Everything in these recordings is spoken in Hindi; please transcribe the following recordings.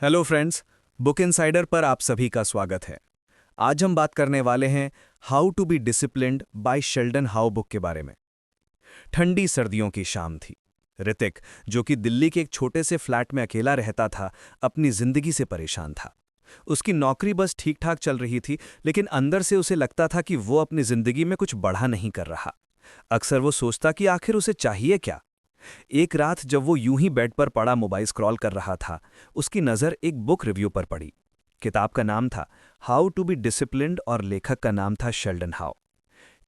हेलो फ्रेंड्स, बुक इनसाइडर पर आप सभी का स्वागत है। आज हम बात करने वाले हैं how to be disciplined by Sheldon Howe book के बारे में। ठंडी सर्दियों की शाम थी। ऋतिक, जो कि दिल्ली के एक छोटे से फ्लैट में अकेला रहता था, अपनी जिंदगी से परेशान था। उसकी नौकरी बस ठीक ठाक चल रही थी, लेकिन अंदर से उसे लगता था कि वो अपनी जिंदगी में कुछ बड़ा नहीं कर रहा। अक्सर वो सोचता कि आखिर उसे चाहिए क्या। एक रात जब वो यूं ही बेड पर पड़ा मोबाइल स्क्रॉल कर रहा था, उसकी नज़र एक बुक रिव्यू पर पड़ी। किताब का नाम था हाउ टू बी डिसिप्लिन्ड और लेखक का नाम था शेल्डन हाउ।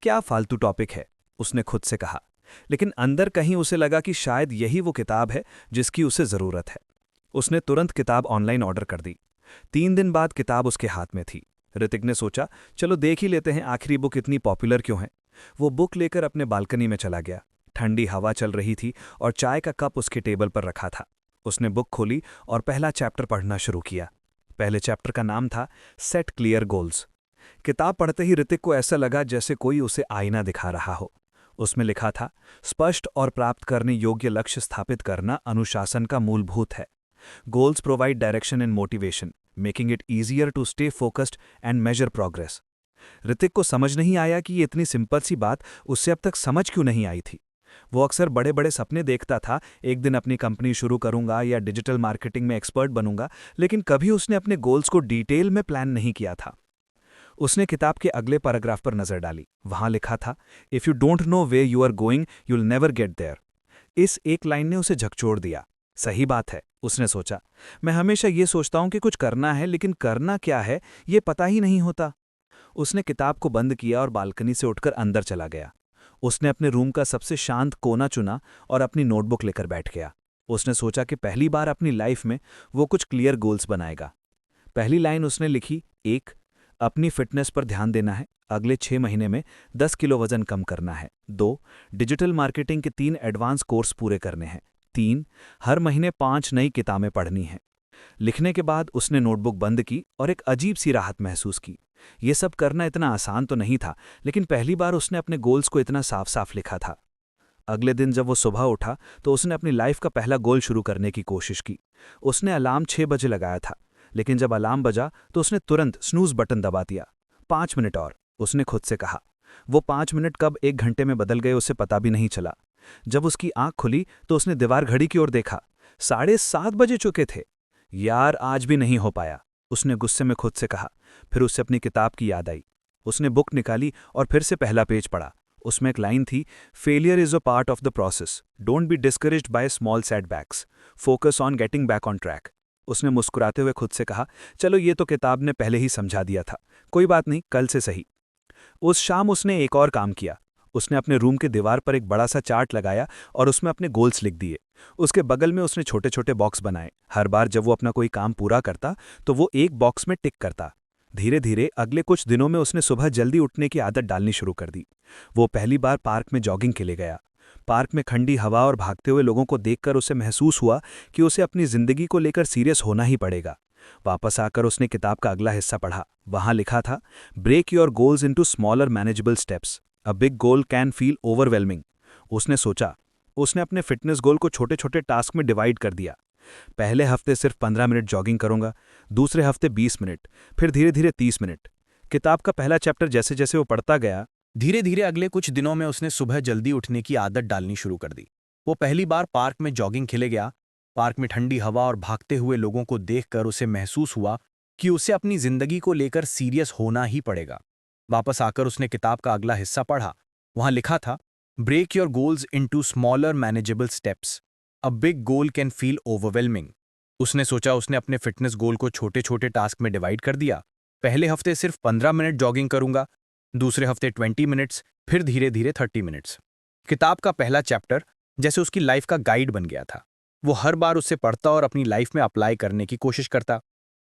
क्या फालतू टॉपिक है, उसने खुद से कहा, लेकिन अंदर कहीं उसे लगा कि शायद यही वो किताब है जिसकी उसे ज़रूरत है। उसने तुरंत किताब ऑनलाइन ऑर्डर कर दी। 3 दिन बाद किताब उसके हाथ में थी। ऋतिक ने सोचा, चलो देख ही लेते हैं आखिरी बुक इतनी पॉपुलर क्यों है। वो बुक लेकर अपने बालकनी में चला गया। ठंडी हवा चल रही थी और चाय का कप उसके टेबल पर रखा था। उसने बुक खोली और पहला चैप्टर पढ़ना शुरू किया। पहले चैप्टर का नाम था सेट क्लियर गोल्स। किताब पढ़ते ही ऋतिक को ऐसा लगा जैसे कोई उसे आईना दिखा रहा हो। उसमें लिखा था, स्पष्ट और प्राप्त करने योग्य लक्ष्य स्थापित करना अनुशासन का मूलभूत है। Goals provide direction and motivation, making it easier to stay focused and measure progress. Hrithik को समझ नहीं आया कि ये इतनी सिंपल सी बात उससे अब तक समझ क्यों नहीं आई थी। वो अक्सर बड़े बड़े सपने देखता था, एक दिन अपनी कंपनी शुरू करूंगा या डिजिटल मार्केटिंग में एक्सपर्ट बनूंगा, लेकिन कभी उसने अपने गोल्स को डिटेल में प्लान नहीं किया था। उसने किताब के अगले पैराग्राफ पर नजर डाली। वहां लिखा था, if you don't know way you are going you will never get there. इस एक लाइन ने उसे झकझोर दिया। सही बात है, उसने सोचा। मैं हमेशा ये सोचता हूं कि कुछ करना है, लेकिन करना क्या है ये पता ही नहीं होता। उसने किताब को बंद किया और बालकनी से उठकर अंदर चला गया। उसने अपने रूम का सबसे शांत कोना चुना और अपनी नोटबुक लेकर बैठ गया। उसने सोचा कि पहली बार अपनी लाइफ में वो कुछ क्लियर गोल्स बनाएगा। पहली लाइन उसने लिखी, 1, अपनी फिटनेस पर ध्यान देना है, अगले 6 महीने में 10 किलो वजन कम करना है। 2, डिजिटल मार्केटिंग के 3 एडवांस कोर्स पूरे करने हैं। 3, हर महीने 5 नई किताबें पढ़नी हैं। लिखने के बाद उसने नोटबुक बंद की और एक अजीब सी राहत महसूस की। ये सब करना इतना आसान तो नहीं था, लेकिन पहली बार उसने अपने गोल्स को इतना साफ साफ लिखा था। अगले दिन जब वो सुबह उठा तो उसने अपनी लाइफ का पहला गोल शुरू करने की कोशिश की। उसने अलार्म 6 बजे लगाया था, लेकिन जब अलार्म बजा तो उसने तुरंत स्नूज बटन दबा दिया। 5 मिनट और, उसने खुद से कहा। वो 5 मिनट कब 1 घंटे में बदल गए उसे पता भी नहीं चला। जब उसकी आंख खुली तो उसने दीवार घड़ी की ओर देखा। 7:30 बजे चुके थे। यार, आज भी नहीं हो पाया, उसने गुस्से में खुद से कहा। फिर उससे अपनी किताब की याद आई। उसने बुक निकाली और फिर से पहला पेज पढ़ा। उसमें एक लाइन थी, failure is a part of the process, don't be discouraged by small setbacks, focus on getting back on track. उसने मुस्कुराते हुए खुद से कहा, चलो ये तो किताब ने पहले ही समझा दिया था, कोई बात नहीं, कल से सही। उस शाम उसने एक और काम किया। उसने अपने रूम के दीवार पर एक बड़ा सा चार्ट लगाया और उसमें अपने गोल्स लिख दिए। उसके बगल में उसने छोटे छोटे बॉक्स बनाए। हर बार जब वो अपना कोई काम पूरा करता तो वो एक बॉक्स में टिक करता। धीरे धीरे अगले कुछ दिनों में उसने सुबह जल्दी उठने की आदत डालनी शुरू कर दी। वो पहली बार पार्क में जॉगिंग के लिए गया। पार्क में ठंडी हवा और भागते हुए लोगों को देखकर उसे महसूस हुआ कि उसे अपनी जिंदगी को लेकर सीरियस होना ही पड़ेगा। वापस आकर उसने किताब का अगला हिस्सा पढ़ा। वहां लिखा था, break your goals into smaller manageable steps, a big goal can feel overwhelming. उसने सोचा। उसने अपने फिटनेस गोल को छोटे छोटे टास्क में डिवाइड कर दिया। पहले हफ्ते सिर्फ 15 मिनट जॉगिंग करूंगा, दूसरे हफ्ते 20 मिनट, फिर धीरे धीरे 30 मिनट। किताब का पहला चैप्टर जैसे जैसे वो पढ़ता गया, धीरे धीरे अगले कुछ दिनों में उसने सुबह जल्दी उठने की आदत डालनी शुरू कर दी। वो पहली बार पार्क में जॉगिंग खेले गया। पार्क में ठंडी हवा और भागते हुए लोगों को देखकर उसे महसूस हुआ कि उसे अपनी जिंदगी को लेकर सीरियस होना ही पड़ेगा। वापस आकर उसने किताब का अगला हिस्सा पढ़ा। वहां लिखा था, break your goals into smaller manageable steps, a big goal can feel overwhelming. उसने सोचा। उसने अपने फिटनेस गोल को छोटे छोटे टास्क में डिवाइड कर दिया। पहले हफ्ते सिर्फ 15 मिनट जॉगिंग करूंगा, दूसरे हफ्ते 20 मिनट्स, फिर धीरे धीरे 30 मिनट्स। किताब का पहला चैप्टर जैसे उसकी लाइफ का गाइड बन गया था। वो हर बार उससे पढ़ता और अपनी लाइफ में अप्लाई करने की कोशिश करता।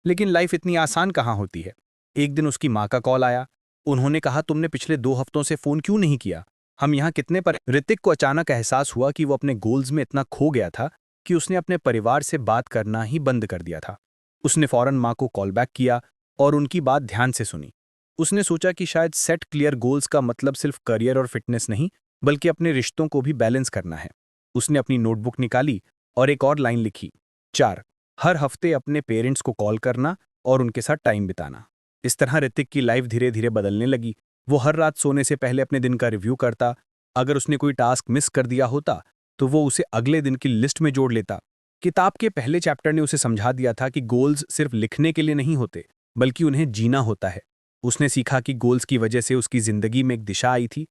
लेकिन लाइफ इतनी आसान कहाँ होती है। एक दिन उसकी माँ का कॉल आया। उन्होंने कहा, तुमने पिछले 2 हफ्तों से फोन क्यों नहीं किया, हम यहाँ कितने पर। ऋतिक को अचानक एहसास हुआ कि वो अपने गोल्स में इतना खो गया था कि उसने अपने परिवार से बात करना ही बंद कर दिया था। उसने फौरन माँ को कॉल बैक किया और उनकी बात ध्यान से सुनी। उसने सोचा कि शायद सेट क्लियर गोल्स का मतलब सिर्फ करियर और फिटनेस नहीं, बल्कि अपने रिश्तों को भी बैलेंस करना है। उसने अपनी नोटबुक निकाली और एक और लाइन लिखी, 4, हर हफ्ते अपने पेरेंट्स को कॉल करना और उनके साथ टाइम बिताना। इस तरह ऋतिक की लाइफ धीरे धीरे बदलने लगी। वो हर रात सोने से पहले अपने दिन का रिव्यू करता। अगर उसने कोई टास्क मिस कर दिया होता तो वो उसे अगले दिन की लिस्ट में जोड़ लेता। किताब के पहले चैप्टर ने उसे समझा दिया था कि गोल्स सिर्फ लिखने के लिए नहीं होते, बल्कि उन्हें जीना होता है। उसने सीखा कि गोल्स की वजह से उसकी जिंदगी में एक दिशा आई थी।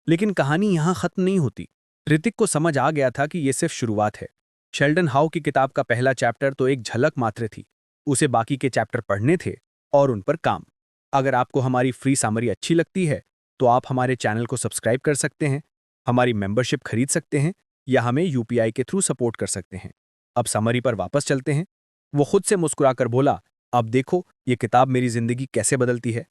लेकिन कहानी यहाँ खत्म नहीं होती। ऋतिक को समझ आ गया था कि ये सिर्फ शुरुआत है। शेल्डन हाउ की किताब का पहला चैप्टर तो एक झलक मात्र थी। उसे बाकी के चैप्टर पढ़ने थे और उन पर काम। अगर आपको हमारी फ्री समरी अच्छी लगती है तो आप हमारे चैनल को सब्सक्राइब कर सकते हैं, हमारी मेंबरशिप खरीद सकते हैं या हमें यूपीआई के थ्रू सपोर्ट कर सकते हैं। अब समरी पर वापस चलते हैं। वो खुद से मुस्कुराकर बोला, अब देखो ये किताब मेरी जिंदगी कैसे बदलती है।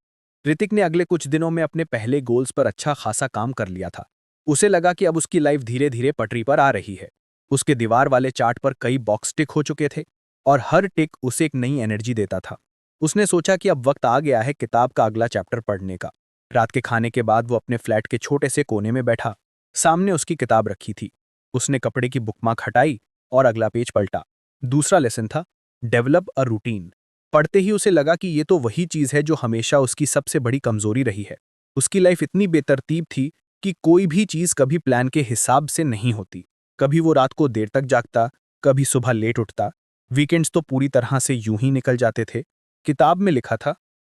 ऋतिक ने अगले कुछ दिनों में अपने पहले गोल्स पर अच्छा खासा काम कर लिया था। उसे लगा कि अब उसकी लाइफ धीरे धीरे पटरी पर आ रही है। उसके दीवार वाले चार्ट पर कई बॉक्स टिक हो चुके थे और हर टिक उसे एक नई एनर्जी देता था। उसने सोचा कि अब वक्त आ गया है किताब का अगला चैप्टर पढ़ने का। रात के खाने के बाद वो अपने फ्लैट के छोटे से कोने में बैठा। सामने उसकी किताब रखी थी। उसने कपड़े की बुकमार्क हटाई और अगला पेज पलटा। दूसरा लेसन था, डेवलप अ रूटीन। पढ़ते ही उसे लगा कि ये तो वही चीज है जो हमेशा उसकी सबसे बड़ी कमजोरी रही है। उसकी लाइफ इतनी बेतरतीब थी कि कोई भी चीज कभी प्लान के हिसाब से नहीं होती। कभी वो रात को देर तक जागता, कभी सुबह लेट उठता। वीकेंड्स तो पूरी तरह से यूं ही निकल जाते थे। किताब में लिखा था,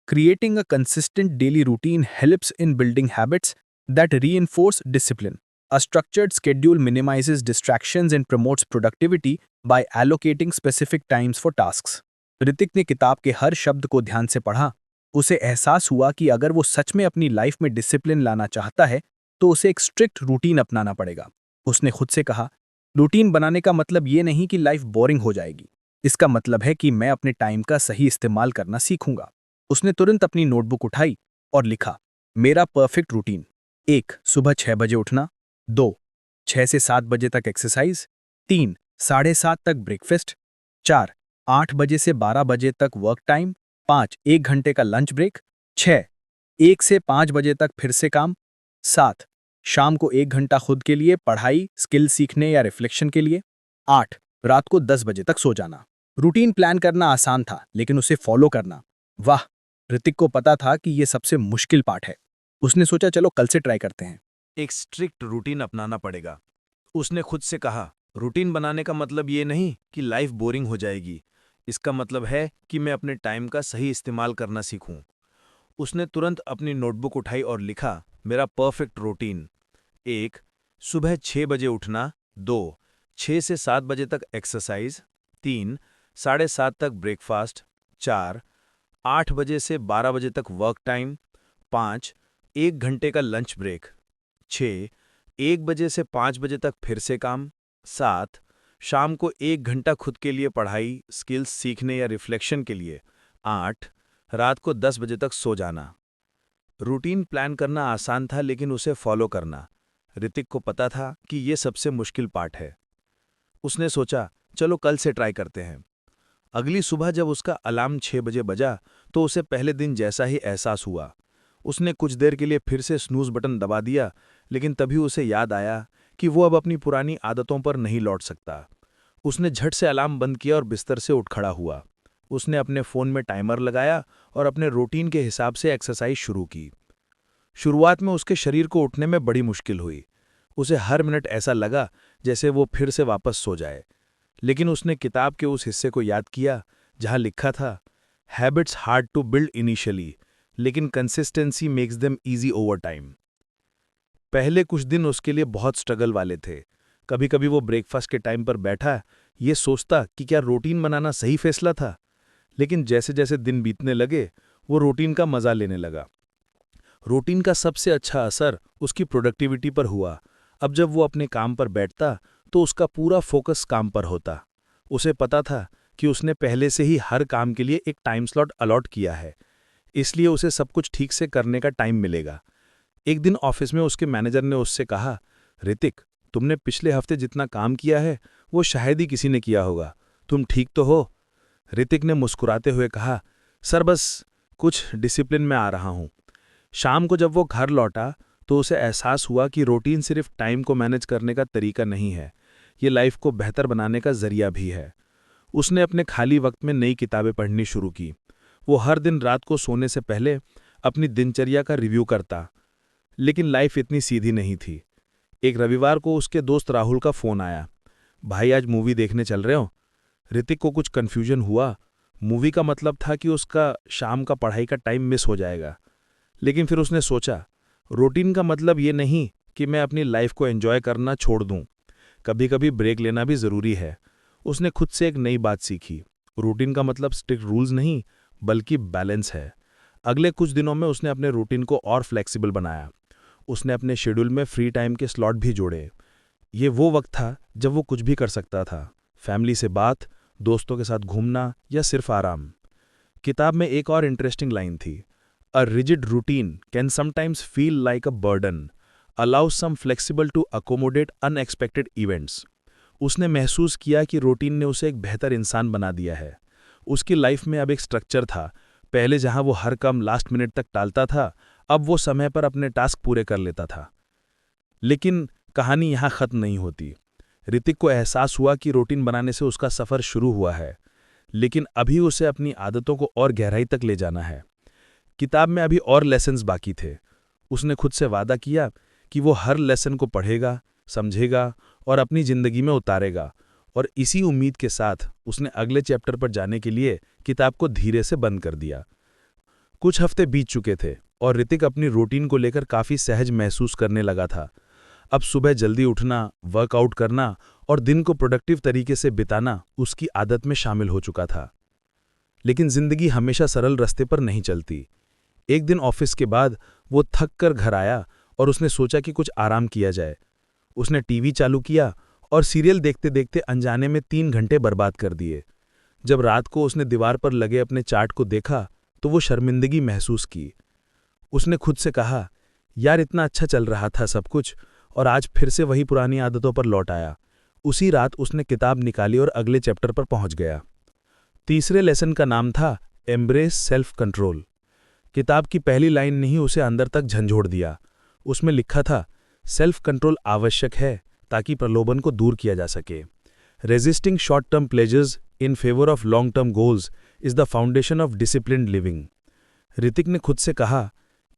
creating a consistent daily routine helps in building habits that reinforce discipline. A structured schedule minimizes distractions and promotes productivity by allocating specific times for tasks. Hrithik ने किताब के हर शब्द को ध्यान से पढ़ा। उसे एहसास हुआ कि अगर वो सच में अपनी लाइफ में डिसिप्लिन लाना चाहता है तो उसे एक स्ट्रिक्ट रूटीन अपनाना पड़ेगा। उसने खुद से कहा, रूटीन बनाने का मतलब ये नहीं कि लाइफ बोरिंग हो जाएगी। इसका मतलब है कि मैं अपने टाइम का सही इस्तेमाल करना सीखूंगा। उसने तुरंत अपनी नोटबुक उठाई और लिखा, मेरा परफेक्ट रूटीन। 1. सुबह 6 बजे उठना। 2. 6 से 7 बजे तक एक्सरसाइज। 3. 7:30 तक ब्रेकफास्ट। 4. 8 बजे से 12 बजे तक वर्क टाइम। 5. 1 घंटे का लंच ब्रेक। 6. 1 से 5 बजे तक फिर से काम। 7. शाम को 1 घंटा खुद के लिए, पढ़ाई, स्किल सीखने या रिफ्लेक्शन के लिए। 8. रात को 10 बजे तक सो जाना। रूटीन प्लान करना आसान था, लेकिन उसे फॉलो करना, वाह। ऋतिक को पता था कि यह सबसे मुश्किल पार्ट है। उसने सोचा, चलो कल से ट्राई करते हैं। एक स्ट्रिक्ट रूटीन अपनाना पड़ेगा। उसने खुद से कहा, रूटीन बनाने का मतलब ये नहीं कि लाइफ बोरिंग हो जाएगी। इसका मतलब है कि मैं अपने टाइम का सही इस्तेमाल करना सीखूं। उसने तुरंत अपनी नोटबुक उठाई और लिखा, मेरा परफेक्ट रूटीन। 1. सुबह 6 बजे उठना। 2. 6 से 7 बजे तक एक्सरसाइज। 3. 7:30 तक ब्रेकफास्ट। 4. 8 बजे से 12 बजे तक वर्क टाइम। 5. 1 घंटे का लंच ब्रेक। 6. 1 बजे से 5 बजे तक फिर से काम। 7. शाम को 1 घंटा खुद के लिए, पढ़ाई, स्किल्स सीखने या रिफ्लेक्शन के लिए। 8. रात को 10 बजे तक सो जाना। रूटीन प्लान करना आसान था, लेकिन उसे फॉलो करना, ऋतिक को पता था कि ये सबसे मुश्किल पार्ट है। उसने सोचा, चलो कल से ट्राई करते हैं। अगली सुबह जब उसका अलार्म 6 बजे बजा तो उसे पहले दिन जैसा ही एहसास हुआ। उसने कुछ देर के लिए फिर से स्नूज बटन दबा दिया, लेकिन तभी उसे याद आया कि वो अब अपनी पुरानी आदतों पर नहीं लौट सकता। उसने झट से अलार्म बंद किया और बिस्तर से उठ खड़ा हुआ। उसने अपने फ़ोन में टाइमर लगाया और अपने रूटीन के हिसाब से एक्सरसाइज शुरू की। शुरुआत में उसके शरीर को उठने में बड़ी मुश्किल हुई। उसे हर मिनट ऐसा लगा जैसे वो फिर से वापस सो जाए। लेकिन उसने किताब के उस हिस्से को याद किया जहां लिखा था, habits hard to build initially, लेकिन consistency makes them easy over time. पहले कुछ दिन उसके लिए बहुत स्ट्रगल वाले थे। कभी कभी वो ब्रेकफास्ट के टाइम पर बैठा ये सोचता कि क्या रूटीन बनाना सही फैसला था। लेकिन जैसे जैसे दिन बीतने लगे वो रूटीन का मजा लेने लगा। रूटीन का सबसे अच्छा असर उसकी प्रोडक्टिविटी पर हुआ। अब जब वो अपने काम पर बैठता तो उसका पूरा फोकस काम पर होता। उसे पता था कि उसने पहले से ही हर काम के लिए एक टाइम स्लॉट अलॉट किया है, इसलिए उसे सब कुछ ठीक से करने का टाइम मिलेगा। एक दिन ऑफिस में उसके मैनेजर ने उससे कहा, ऋतिक, तुमने पिछले हफ्ते जितना काम किया है वो शायद ही किसी ने किया होगा। तुम ठीक तो हो? ऋतिक ने मुस्कुराते हुए कहा, सर बस कुछ डिसिप्लिन में आ रहा हूं। शाम को जब वो घर लौटा तो उसे एहसास हुआ कि रूटीन सिर्फ टाइम को मैनेज करने का तरीका नहीं है, ये लाइफ को बेहतर बनाने का जरिया भी है। उसने अपने खाली वक्त में नई किताबें पढ़नी शुरू की। वो हर दिन रात को सोने से पहले अपनी दिनचर्या का रिव्यू करता। लेकिन लाइफ इतनी सीधी नहीं थी। एक रविवार को उसके दोस्त राहुल का फ़ोन आया। भाई, आज मूवी देखने चल रहे हो? ऋतिक को कुछ कन्फ्यूजन हुआ। मूवी का मतलब था कि उसका शाम का पढ़ाई का टाइम मिस हो जाएगा। लेकिन फिर उसने सोचा, रूटीन का मतलब ये नहीं कि मैं अपनी लाइफ को एंजॉय करना छोड़ दूं। कभी कभी ब्रेक लेना भी ज़रूरी है। उसने खुद से एक नई बात सीखी। रूटीन का मतलब स्ट्रिक्ट रूल्स नहीं, बल्कि बैलेंस है। अगले कुछ दिनों में उसने अपने रूटीन को और फ्लेक्सिबल बनाया। उसने अपने शेड्यूल में फ्री टाइम के स्लॉट भी जोड़े। ये वो वक्त था जब वो कुछ भी कर सकता था। फैमिली से बात, दोस्तों के साथ घूमना या सिर्फ आराम। किताब में एक और इंटरेस्टिंग लाइन थी, a rigid routine can sometimes feel like a burden, allow some flexible to accommodate unexpected events. उसने महसूस किया कि रूटीन ने उसे एक बेहतर इंसान बना दिया है। उसकी लाइफ में अब एक स्ट्रक्चर था। पहले जहां वो हर काम लास्ट मिनट तक टालता था, अब वो समय पर अपने टास्क पूरे कर लेता था। लेकिन कहानी यहां खत्म नहीं होती। ऋतिक को एहसास हुआ कि रूटीन बनाने से उसका सफ़र शुरू हुआ है, लेकिन अभी उसे अपनी आदतों को और गहराई तक ले जाना है। किताब में अभी और लेसन्स बाकी थे। उसने खुद से वादा किया कि वो हर लेसन को पढ़ेगा, समझेगा और अपनी ज़िंदगी में उतारेगा। और इसी उम्मीद के साथ उसने अगले चैप्टर पर जाने के लिए किताब को धीरे से बंद कर दिया। कुछ हफ्ते बीत चुके थे और ऋतिक अपनी रूटीन को लेकर काफ़ी सहज महसूस करने लगा था। अब सुबह जल्दी उठना, वर्कआउट करना और दिन को प्रोडक्टिव तरीके से बिताना उसकी आदत में शामिल हो चुका था। लेकिन जिंदगी हमेशा सरल रास्ते पर नहीं चलती। एक दिन ऑफिस के बाद वो थक कर घर आया और उसने सोचा कि कुछ आराम किया जाए। उसने टीवी चालू किया और सीरियल देखते देखते अनजाने में 3 घंटे बर्बाद कर दिए। जब रात को उसने दीवार पर लगे अपने चार्ट को देखा तो वो शर्मिंदगी महसूस की। उसने खुद से कहा, यार इतना अच्छा चल रहा था सब कुछ, और आज फिर से वही पुरानी आदतों पर लौट आया। उसी रात उसने किताब निकाली और अगले चैप्टर पर पहुंच गया। तीसरे लेसन का नाम था एम्ब्रेस सेल्फ कंट्रोल। किताब की पहली लाइन ने ही उसे अंदर तक झंझोड़ दिया। उसमें लिखा था, सेल्फ कंट्रोल आवश्यक है ताकि प्रलोभन को दूर किया जा सके। Resisting short term pleasures in favour of long term goals is the foundation of disciplined living. Hrithik ने खुद से कहा,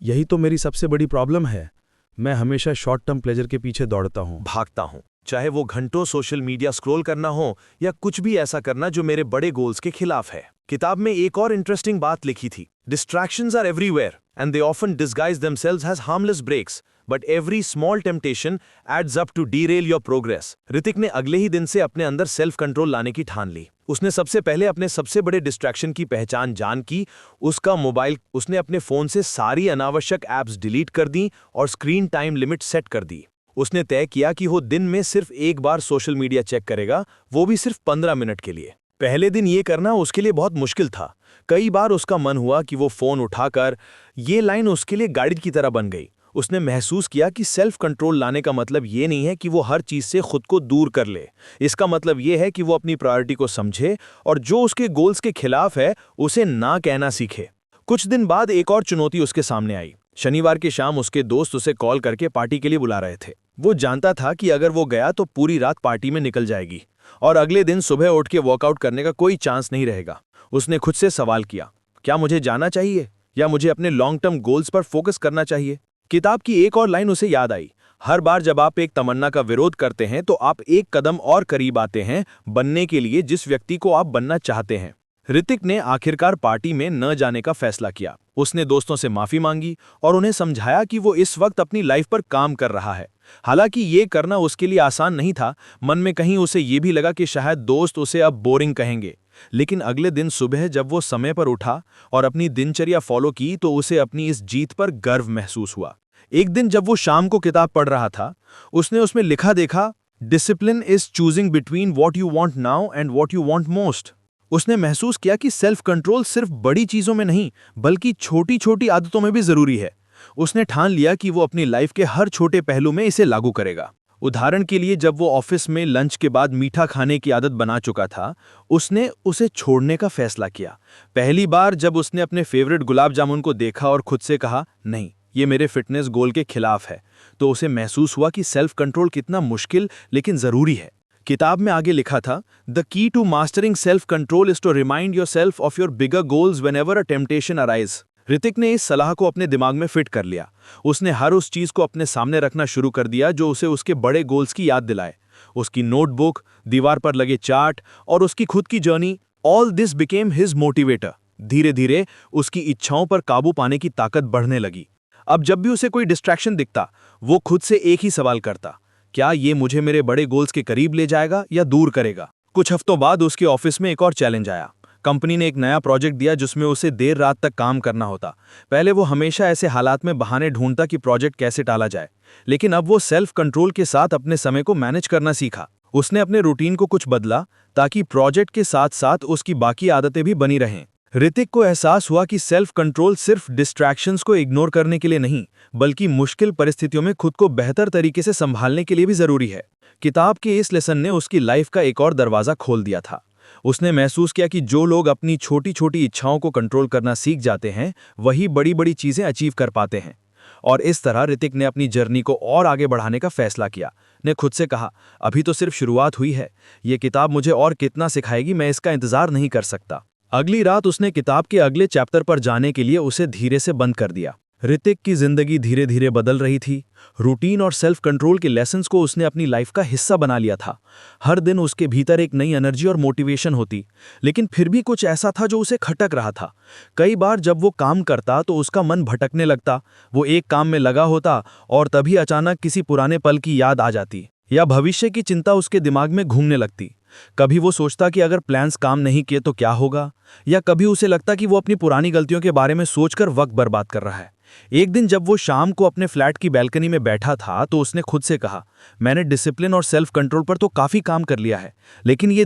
यही तो मेरी सबसे बड़ी प्रॉब्लम है। मैं हमेशा शॉर्ट टर्म प्लेजर के पीछे दौड़ता हूँ, भागता हूं, चाहे वो घंटों सोशल मीडिया स्क्रॉल करना हो या कुछ भी ऐसा करना जो मेरे बड़े गोल्स के खिलाफ है। किताब में एक और इंटरेस्टिंग बात लिखी थी, distractions are everywhere and they often disguise themselves as harmless breaks, but every small temptation adds up to derail your progress. Hrithik ने अगले ही दिन से अपने अंदर सेल्फ कंट्रोल लाने की ठान ली। उसने सबसे पहले अपने सबसे बड़े डिस्ट्रैक्शन की पहचान जान की, उसका मोबाइल। उसने अपने फोन से सारी अनावश्यक ऐप्स डिलीट कर दी और स्क्रीन टाइम लिमिट सेट कर दी। उसने तय किया कि वो दिन में सिर्फ एक बार सोशल मीडिया चेक करेगा, वो भी सिर्फ 15 मिनट के लिए। पहले दिन ये करना उसके लिए बहुत मुश्किल था। कई बार उसका मन हुआ कि वो फोन उठाकर, ये लाइन उसके लिए गाइड की तरह बन गई। उसने महसूस किया कि सेल्फ कंट्रोल लाने का मतलब ये नहीं है कि वो हर चीज से खुद को दूर कर ले। इसका मतलब ये है कि वो अपनी प्रायोरिटी को समझे और जो उसके गोल्स के खिलाफ है उसे ना कहना सीखे। कुछ दिन बाद एक और चुनौती उसके सामने आई। शनिवार की शाम उसके दोस्त उसे कॉल करके पार्टी के लिए बुला रहे थे। वो जानता था कि अगर वो गया तो पूरी रात पार्टी में निकल जाएगी और अगले दिन सुबह उठ के वर्कआउट करने का कोई चांस नहीं रहेगा। उसने खुद से सवाल किया, क्या मुझे जाना चाहिए या मुझे अपने लॉन्ग टर्म गोल्स पर फोकस करना चाहिए? किताब की एक और लाइन उसे याद आई, हर बार जब आप एक तमन्ना का विरोध करते हैं तो आप एक कदम और करीब आते हैं बनने के लिए जिस व्यक्ति को आप बनना चाहते हैं। ऋतिक ने आखिरकार पार्टी में न जाने का फैसला किया। उसने दोस्तों से माफी मांगी और उन्हें समझाया कि वो इस वक्त अपनी लाइफ पर काम कर रहा है। हालांकि ये करना उसके लिए आसान नहीं था। मन में कहीं उसे ये भी लगा कि शायद दोस्त उसे अब बोरिंग कहेंगे। लेकिन अगले दिन सुबह जब वो समय पर उठा और अपनी दिनचर्या फॉलो की तो उसे अपनी इस जीत पर गर्व महसूस हुआ। एक दिन जब वो शाम को किताब पढ़ रहा था, उसने उसमें लिखा देखा, discipline is choosing between what you want now and what you want most. उसने महसूस किया कि सेल्फ कंट्रोल सिर्फ बड़ी चीजों में नहीं बल्कि छोटी छोटी आदतों में भी जरूरी है। उसने ठान लिया कि वो अपनी लाइफ के हर छोटे पहलू में इसे लागू करेगा। उदाहरण के लिए, जब वो ऑफिस में लंच के बाद मीठा खाने की आदत बना चुका था, उसने उसे छोड़ने का फैसला किया। पहली बार जब उसने अपने फेवरेट गुलाब जामुन को देखा और खुद से कहा, नहीं, ये मेरे फिटनेस गोल के खिलाफ है, तो उसे महसूस हुआ कि सेल्फ कंट्रोल कितना मुश्किल लेकिन जरूरी है। किताब में आगे लिखा था, the key to mastering self control is to remind yourself of your bigger goals whenever a temptation arise. Hrithik ने इस सलाह को अपने दिमाग में फिट कर लिया। उसने हर उस चीज को अपने सामने रखना शुरू कर दिया जो उसे उसके बड़े गोल्स की याद दिलाए। उसकी नोटबुक, दीवार पर लगे चार्ट और उसकी खुद की journey, all this became his motivator. धीरे धीरे उसकी इच्छाओं पर काबू पाने की ताकत बढ़ने लगी। अब जब भी उसे कोई डिस्ट्रैक्शन दिखता, वो खुद से एक ही सवाल करता, क्या ये मुझे मेरे बड़े गोल्स के करीब ले जाएगा या दूर करेगा? कुछ हफ्तों बाद उसके ऑफिस में एक और चैलेंज आया। कंपनी ने एक नया प्रोजेक्ट दिया जिसमें उसे देर रात तक काम करना होता। पहले वो हमेशा ऐसे हालात में बहाने ढूंढता कि प्रोजेक्ट कैसे टाला जाए, लेकिन अब वो सेल्फ कंट्रोल के साथ अपने समय को मैनेज करना सीखा। उसने अपने रूटीन को कुछ बदला ताकि प्रोजेक्ट के साथ साथ उसकी बाकी आदतें भी बनी रहें। ऋतिक को एहसास हुआ कि सेल्फ कंट्रोल सिर्फ डिस्ट्रैक्शंस को इग्नोर करने के लिए नहीं, बल्कि मुश्किल परिस्थितियों में खुद को बेहतर तरीके से संभालने के लिए भी जरूरी है। किताब के इस लेसन ने उसकी लाइफ का एक और दरवाजा खोल दिया था। उसने महसूस किया कि जो लोग अपनी छोटी छोटी इच्छाओं को कंट्रोल करना सीख जाते हैं, वही बड़ी बड़ी चीजें अचीव कर पाते हैं। और इस तरह ऋतिक ने अपनी जर्नी को और आगे बढ़ाने का फैसला किया। ने खुद से कहा, अभी तो सिर्फ शुरुआत हुई है, ये किताब मुझे और कितना सिखाएगी, मैं इसका इंतजार नहीं कर सकता। अगली रात उसने किताब के अगले चैप्टर पर जाने के लिए उसे धीरे से बंद कर दिया। ऋतिक की जिंदगी धीरे धीरे बदल रही थी। रूटीन और सेल्फ कंट्रोल के लेसन्स को उसने अपनी लाइफ का हिस्सा बना लिया था। हर दिन उसके भीतर एक नई एनर्जी और मोटिवेशन होती, लेकिन फिर भी कुछ ऐसा था जो उसे खटक रहा था। कई बार जब वो काम करता तो उसका मन भटकने लगता। वो एक काम में लगा होता और तभी अचानक किसी पुराने पल की याद आ जाती या भविष्य की चिंता उसके दिमाग में घूमने लगती। कभी वो सोचता कि अगर प्लान्स काम नहीं किए तो क्या होगा, या कभी उसे लगता कि वो अपनी पुरानी गलतियों के बारे में सोचकर वक्त बर्बाद कर रहा है। एक दिन जब वो शाम को अपने फ्लैट की बैल्कनी में बैठा था तो उसने खुद से कहा, मैंने डिसिप्लिन और सेल्फ कंट्रोल पर तो काफी काम कर लिया है, लेकिन ये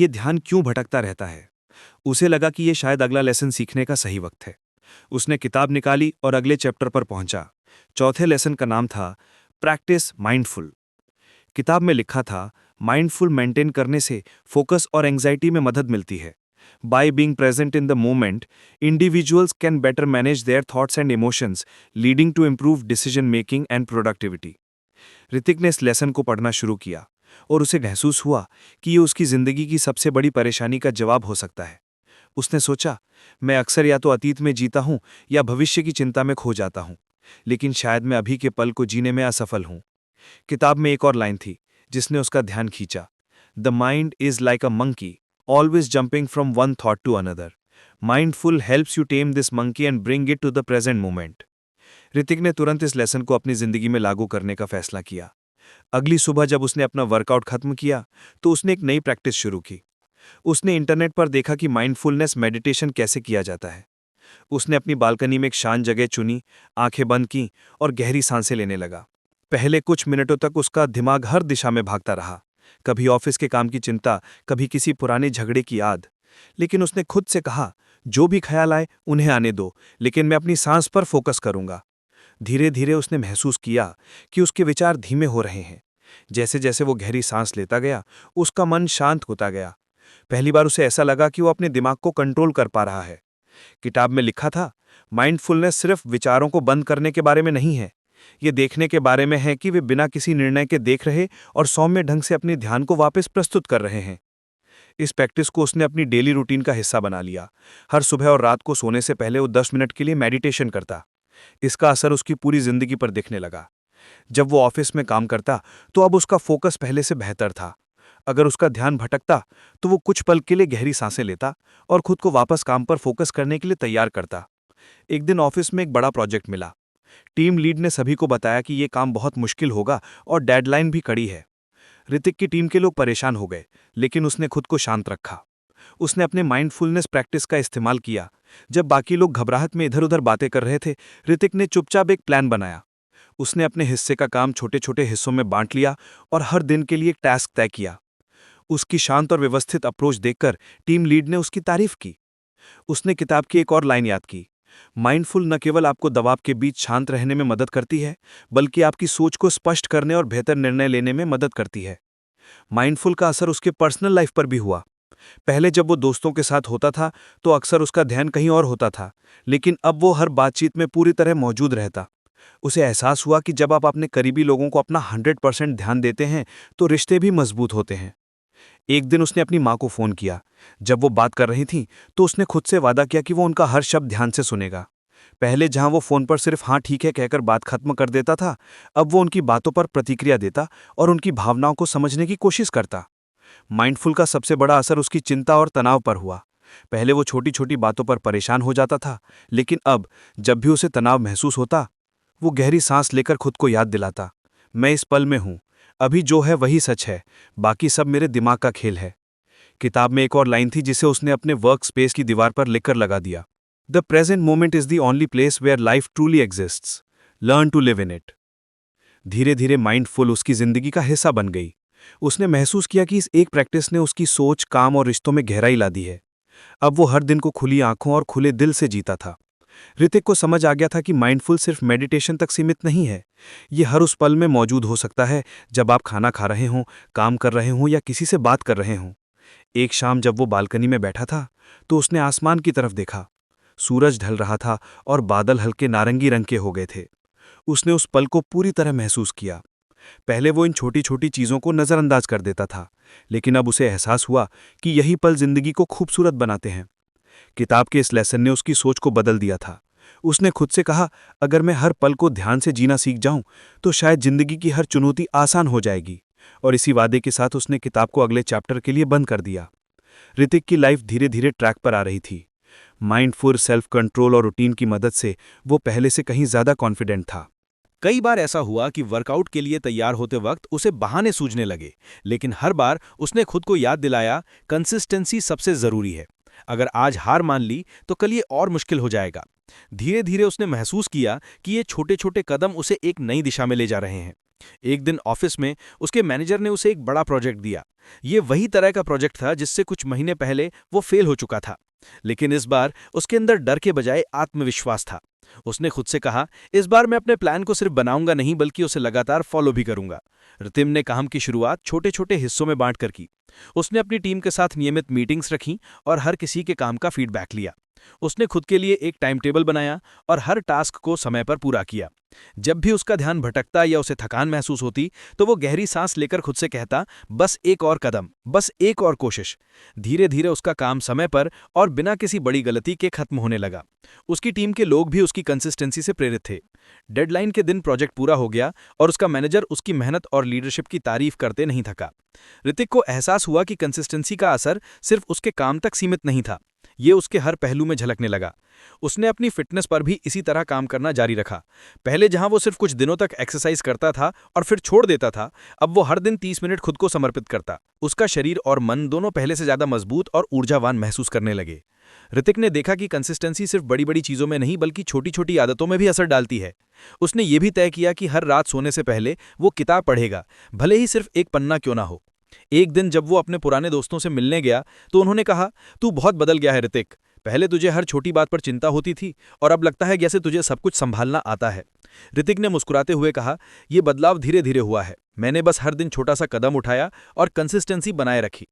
ध्यान क्यों भटकता रहता है? उसे लगा कि ये शायद अगला लेसन सीखने का सही वक्त है। उसने किताब निकाली और अगले चैप्टर पर पहुंचा। चौथे लेसन का नाम था प्रैक्टिस माइंडफुल। किताब में लिखा था, माइंडफुल मेंटेन करने से फोकस और एंजाइटी में मदद मिलती है। By being present in the moment, individuals can better manage their thoughts and emotions, leading to improve decision making and productivity. Hrithik ने इस लेसन को पढ़ना शुरू किया और उसे महसूस हुआ कि ये उसकी जिंदगी की सबसे बड़ी परेशानी का जवाब हो सकता है। उसने सोचा, मैं अक्सर या तो अतीत में जीता हूं या भविष्य की चिंता में खो जाता हूं, लेकिन शायद मैं अभी के पल को जीने में असफल हूं। किताब में एक और लाइन थी जिसने उसका ध्यान खींचा, the mind is like a monkey, always jumping from one thought to another. Mindful helps you tame this monkey and bring it to the present moment. Hrithik ने तुरंत इस लेसन को अपनी जिंदगी में लागू करने का फैसला किया। अगली सुबह जब उसने अपना वर्कआउट खत्म किया तो उसने एक नई प्रैक्टिस शुरू की। उसने इंटरनेट पर देखा कि माइंडफुलनेस मेडिटेशन कैसे किया जाता है। उसने अपनी बालकनी में एक शांत जगह चुनी, आंखें बंद की और गहरी सांसें लेने लगा। पहले कुछ मिनटों तक उसका दिमाग हर दिशा में भागता रहा, कभी ऑफिस के काम की चिंता, कभी किसी पुराने झगड़े की याद। लेकिन उसने खुद से कहा, जो भी ख्याल आए उन्हें आने दो, लेकिन मैं अपनी सांस पर फोकस करूंगा। धीरे धीरे उसने महसूस किया कि उसके विचार धीमे हो रहे हैं। जैसे जैसे वो गहरी सांस लेता गया, उसका मन शांत होता गया। पहली बार उसे ऐसा लगा कि वो अपने दिमाग को कंट्रोल कर पा रहा है। किताब में लिखा था, माइंडफुलनेस सिर्फ विचारों को बंद करने के बारे में नहीं है, ये देखने के बारे में है कि वे बिना किसी निर्णय के देख रहे और सौम्य ढंग से अपने ध्यान को वापस प्रस्तुत कर रहे हैं। इस प्रैक्टिस को उसने अपनी डेली रूटीन का हिस्सा बना लिया। हर सुबह और रात को सोने से पहले वो 10 मिनट के लिए मेडिटेशन करता। इसका असर उसकी पूरी जिंदगी पर दिखने लगा। जब वो ऑफिस में काम करता तो अब उसका फोकस पहले से बेहतर था। अगर उसका ध्यान भटकता तो वो कुछ पल के लिए गहरी सांसें लेता और खुद को वापस काम पर फोकस करने के लिए तैयार करता। एक दिन ऑफिस में एक बड़ा प्रोजेक्ट मिला। टीम लीड ने सभी को बताया कि ये काम बहुत मुश्किल होगा और डेडलाइन भी कड़ी है। ऋतिक की टीम के लोग परेशान हो गए, लेकिन उसने खुद को शांत रखा। उसने अपने माइंडफुलनेस प्रैक्टिस का इस्तेमाल किया। जब बाकी लोग घबराहट में इधर उधर बातें कर रहे थे, ऋतिक ने चुपचाप एक प्लान बनाया। उसने अपने हिस्से का काम छोटे छोटे हिस्सों में बांट लिया और हर दिन के लिए एक टास्क तय किया। उसकी शांत और व्यवस्थित अप्रोच देखकर टीम लीड ने उसकी तारीफ की। उसने किताब की एक और लाइन याद की, माइंडफुल न केवल आपको दबाव के बीच शांत रहने में मदद करती है, बल्कि आपकी सोच को स्पष्ट करने और बेहतर निर्णय लेने में मदद करती है। माइंडफुल का असर उसके पर्सनल लाइफ पर भी हुआ। पहले जब वो दोस्तों के साथ होता था तो अक्सर उसका ध्यान कहीं और होता था, लेकिन अब वो हर बातचीत में पूरी तरह मौजूद रहता। उसे एहसास हुआ कि जब आप अपने करीबी लोगों को अपना 100% ध्यान देते हैं तो रिश्ते भी मजबूत होते हैं। एक दिन उसने अपनी माँ को फ़ोन किया। जब वो बात कर रही थीं तो उसने खुद से वादा किया कि वो उनका हर शब्द ध्यान से सुनेगा। पहले जहां वो फ़ोन पर सिर्फ हाँ ठीक है कहकर बात खत्म कर देता था, अब वो उनकी बातों पर प्रतिक्रिया देता और उनकी भावनाओं को समझने की कोशिश करता। माइंडफुल का सबसे बड़ा असर उसकी चिंता और तनाव पर हुआ। पहले वो छोटी छोटी बातों पर परेशान हो जाता था, लेकिन अब जब भी उसे तनाव महसूस होता, वो गहरी सांस लेकर खुद को याद दिलाता, मैं इस पल में हूं, अभी जो है वही सच है, बाकी सब मेरे दिमाग का खेल है। किताब में एक और लाइन थी जिसे उसने अपने वर्क स्पेस की दीवार पर लिखकर लगा दिया, the present moment is the only place where life truly exists, learn to live in it. धीरे धीरे माइंडफुल उसकी जिंदगी का हिस्सा बन गई। उसने महसूस किया कि इस एक प्रैक्टिस ने उसकी सोच, काम और रिश्तों में गहराई ला दी है। अब वो हर दिन को खुली आंखों और खुले दिल से जीता था। ऋतिक को समझ आ गया था कि माइंडफुल सिर्फ मेडिटेशन तक सीमित नहीं है। ये हर उस पल में मौजूद हो सकता है जब आप खाना खा रहे हों, काम कर रहे हों या किसी से बात कर रहे हों। एक शाम जब वो बालकनी में बैठा था तो उसने आसमान की तरफ देखा। सूरज ढल रहा था और बादल हल्के नारंगी रंग के हो गए थे। उसने उस पल को पूरी तरह महसूस किया। पहले वो इन छोटी छोटी चीज़ों को नज़रअंदाज कर देता था, लेकिन अब उसे एहसास हुआ कि यही पल जिंदगी को खूबसूरत बनाते हैं। किताब के इस लेसन ने उसकी सोच को बदल दिया था। उसने खुद से कहा, अगर मैं हर पल को ध्यान से जीना सीख जाऊं तो शायद जिंदगी की हर चुनौती आसान हो जाएगी। और इसी वादे के साथ उसने किताब को अगले चैप्टर के लिए बंद कर दिया। ऋतिक की लाइफ धीरे धीरे ट्रैक पर आ रही थी। माइंडफुल, सेल्फ कंट्रोल और रूटीन की मदद से वो पहले से कहीं ज्यादा कॉन्फिडेंट था। कई बार ऐसा हुआ कि वर्कआउट के लिए तैयार होते वक्त उसे बहाने सूझने लगे, लेकिन हर बार उसने खुद को याद दिलाया, कंसिस्टेंसी सबसे जरूरी है। अगर आज हार मान ली तो कल ये और मुश्किल हो जाएगा। धीरे धीरे उसने महसूस किया कि ये छोटे छोटे कदम उसे एक नई दिशा में ले जा रहे हैं। एक दिन ऑफिस में उसके मैनेजर ने उसे एक बड़ा प्रोजेक्ट दिया। ये वही तरह का प्रोजेक्ट था जिससे कुछ महीने पहले वो फेल हो चुका था, लेकिन इस बार उसके अंदर डर के बजाय आत्मविश्वास था। उसने खुद से कहा, इस बार मैं अपने प्लान को सिर्फ बनाऊंगा नहीं बल्कि उसे लगातार फॉलो भी करूंगा। रितिम ने काम की शुरुआत छोटे छोटे हिस्सों में बांटकर की। उसने अपनी टीम के साथ नियमित मीटिंग्स रखीं और हर किसी के काम का फीडबैक लिया। उसने खुद के लिए एक टाइम टेबल बनाया और हर टास्क को समय पर पूरा किया। जब भी उसका ध्यान भटकता या उसे थकान महसूस होती तो वो गहरी सांस लेकर खुद से कहता, बस एक और कदम, बस एक और कोशिश। धीरे धीरे उसका काम समय पर और बिना किसी बड़ी गलती के खत्म होने लगा। उसकी टीम के लोग भी उसकी कंसिस्टेंसी से प्रेरित थे। डेडलाइन के दिन प्रोजेक्ट पूरा हो गया और उसका मैनेजर उसकी मेहनत और लीडरशिप की तारीफ करते नहीं थका। ऋतिक को एहसास हुआ कि कंसिस्टेंसी का असर सिर्फ उसके काम तक सीमित नहीं था, ये उसके हर पहलू में झलकने लगा। उसने अपनी फिटनेस पर भी इसी तरह काम करना जारी रखा। पहले जहां वो सिर्फ कुछ दिनों तक एक्सरसाइज करता था और फिर छोड़ देता था, अब वो हर दिन 30 मिनट खुद को समर्पित करता। उसका शरीर और मन दोनों पहले से ज्यादा मजबूत और ऊर्जावान महसूस करने लगे। ऋतिक ने देखा कि कंसिस्टेंसी सिर्फ बड़ी बड़ी चीजों में नहीं बल्कि छोटी छोटी आदतों में भी असर डालती है। उसने ये भी तय किया कि हर रात सोने से पहले वो किताब पढ़ेगा, भले ही सिर्फ एक पन्ना क्यों ना हो। एक दिन जब वो अपने पुराने दोस्तों से मिलने गया तो उन्होंने कहा, तू बहुत बदल गया है ऋतिक। पहले तुझे हर छोटी बात पर चिंता होती थी और अब लगता है जैसे तुझे सब कुछ संभालना आता है। ऋतिक ने मुस्कुराते हुए कहा, यह बदलाव धीरे धीरे हुआ है। मैंने बस हर दिन छोटा सा कदम उठाया और कंसिस्टेंसी बनाए रखी।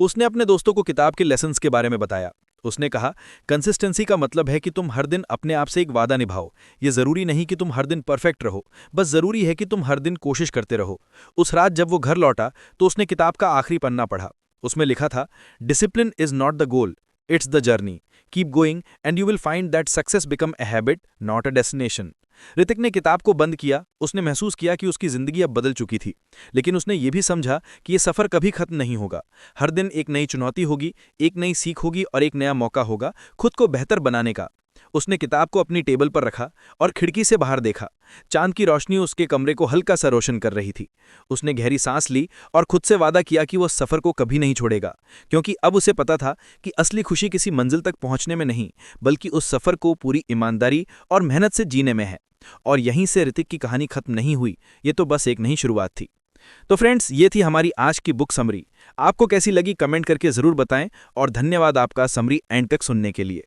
उसने अपने दोस्तों को किताब के लेसन्स के बारे में बताया। उसने कहा, कंसिस्टेंसी का मतलब है कि तुम हर दिन अपने आप से एक वादा निभाओ। ये जरूरी नहीं कि तुम हर दिन परफेक्ट रहो, बस जरूरी है कि तुम हर दिन कोशिश करते रहो। उस रात जब वो घर लौटा तो उसने किताब का आखिरी पन्ना पढ़ा। उसमें लिखा था, discipline is not the goal, it's the journey. Keep going and you will find that success become a habit, not a destination. Hrithik ने किताब को बंद किया। उसने महसूस किया कि उसकी जिंदगी अब बदल चुकी थी, लेकिन उसने ये भी समझा कि ये सफर कभी खत्म नहीं होगा। हर दिन एक नई चुनौती होगी, एक नई सीख होगी और एक नया मौका होगा खुद को बेहतर बनाने का। उसने किताब को अपनी टेबल पर रखा और खिड़की से बाहर देखा। चांद की रोशनी उसके कमरे को हल्का सा रोशन कर रही थी। उसने गहरी सांस ली और खुद से वादा किया कि वो सफर को कभी नहीं छोड़ेगा, क्योंकि अब उसे पता था कि असली खुशी किसी मंजिल तक पहुंचने में नहीं, बल्कि उस सफर को पूरी ईमानदारी और मेहनत से जीने में है। और यहीं से ऋतिक की कहानी खत्म नहीं हुई, ये तो बस एक नई शुरुआत थी। तो फ्रेंड्स, ये थी हमारी आज की बुक समरी। आपको कैसी लगी कमेंट करके जरूर बताएं और धन्यवाद आपका समरी एंड तक सुनने के लिए।